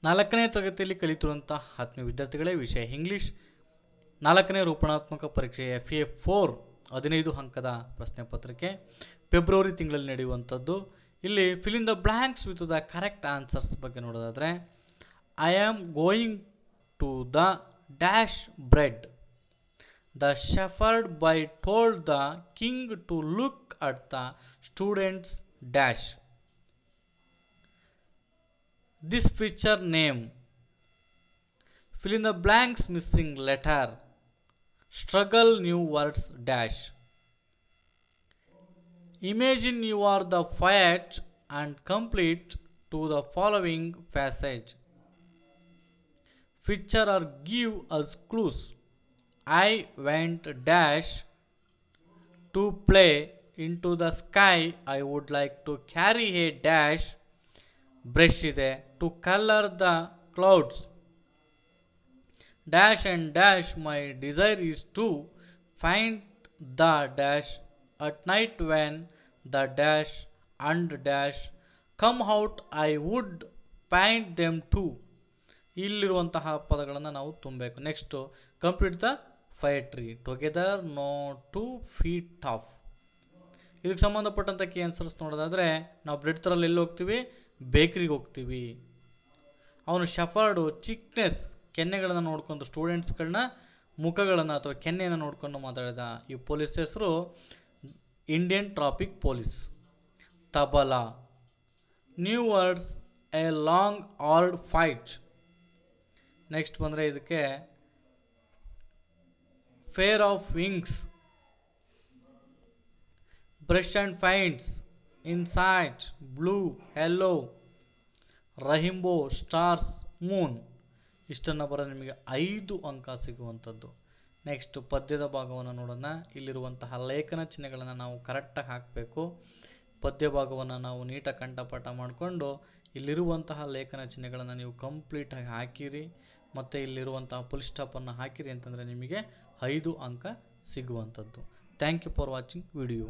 4ನೇ ತರಗತಿಯಲ್ಲಿ ಕಲಿತಿರುವಂತಹ ಆತ್ಮೀಯ ವಿದ್ಯಾರ್ಥಿಗಳೇ, ವಿಷಯ ಇಂಗ್ಲಿಷ್ 4ನೇ ರೂಪಣಾತ್ಮಕ ಪರೀಕ್ಷೆ FA4 15 ಅಂಕದ ಪ್ರಶ್ನೆ ಪತ್ರಿಕೆ ಫೆಬ್ರವರಿ ತಿಂಗಳಲ್ಲಿ ನಡೆಯುವಂಥದ್ದು. ಇಲ್ಲಿ fill in the blanks with the correct answers ಬಗ್ಗೆ ನೋಡೋದಾದರೆ, I am going to the dash bread. The shepherd boy told the king to look at the students dash. This picture name. Fill in the blanks missing letter. Struggle new words dash. Imagine you are the poet and complete to the following passage. Picture or give us clues. I went dash to play into the sky. I would like to carry a dash. Brush ಇದೆ to colour the clouds dash and dash my desire is to find the dash at night when the dash and dash come out I would paint them to. ಇಲ್ಲಿರುವಂತಹ ಪದಗಳನ್ನು ನಾವು ತುಂಬಬೇಕು. Next complete the poetry together no to feet off. ಇದಕ್ಕೆ ಸಂಬಂಧಪಟ್ಟಂಥ key answers ನೋಡೋದಾದರೆ, ನಾವು bread ತರಲ್ಲಿ ಎಲ್ಲಿ ಹೋಗ್ತೀವಿ? ಬೇಕ್ರಿಗೆ ಹೋಗ್ತೀವಿ. ಅವನು ಶಫರ್ಡು ಚಿಕ್ನೆಸ್ ಕೆನ್ನೆಗಳನ್ನು ನೋಡ್ಕೊಂಡು ಸ್ಟೂಡೆಂಟ್ಸ್ಗಳನ್ನ ಮುಖಗಳನ್ನು ಅಥವಾ ಕೆನ್ನೆಯನ್ನು ನೋಡ್ಕೊಂಡು ಮಾತಾಡಿದ. ಈ ಪೊಲೀಸ್ ಹೆಸರು Indian traffic police. Tabla. New words a long hard fight. Next ಬಂದರೆ ಇದಕ್ಕೆ pair of wings. Brush and finds. Insight, blue, yellow, rainbow, stars, moon. ಇಷ್ಟನ್ನು ಬರೋದು ನಿಮಗೆ 5 ಅಂಕ ಸಿಗುವಂಥದ್ದು. ನೆಕ್ಸ್ಟ್ ಪದ್ಯದ ಭಾಗವನ್ನು ನೋಡೋಣ. ಇಲ್ಲಿರುವಂತಹ ಲೇಖನ ಚಿಹ್ನೆಗಳನ್ನು ನಾವು ಕರೆಕ್ಟಾಗಿ ಹಾಕಬೇಕು. ಪದ್ಯ ಭಾಗವನ್ನು ನಾವು ನೀಟಾಗಿ ಕಂಠಪಾಠ ಮಾಡಿಕೊಂಡು ಇಲ್ಲಿರುವಂತಹ ಲೇಖನ ಚಿಹ್ನೆಗಳನ್ನು ನೀವು ಕಂಪ್ಲೀಟಾಗಿ ಹಾಕಿರಿ ಮತ್ತು ಇಲ್ಲಿರುವಂತಹ ಫುಲ್ ಸ್ಟಾಪನ್ನು ಹಾಕಿರಿ ಅಂತಂದರೆ ನಿಮಗೆ 5 ಅಂಕ ಸಿಗುವಂಥದ್ದು. Thank you for watching video.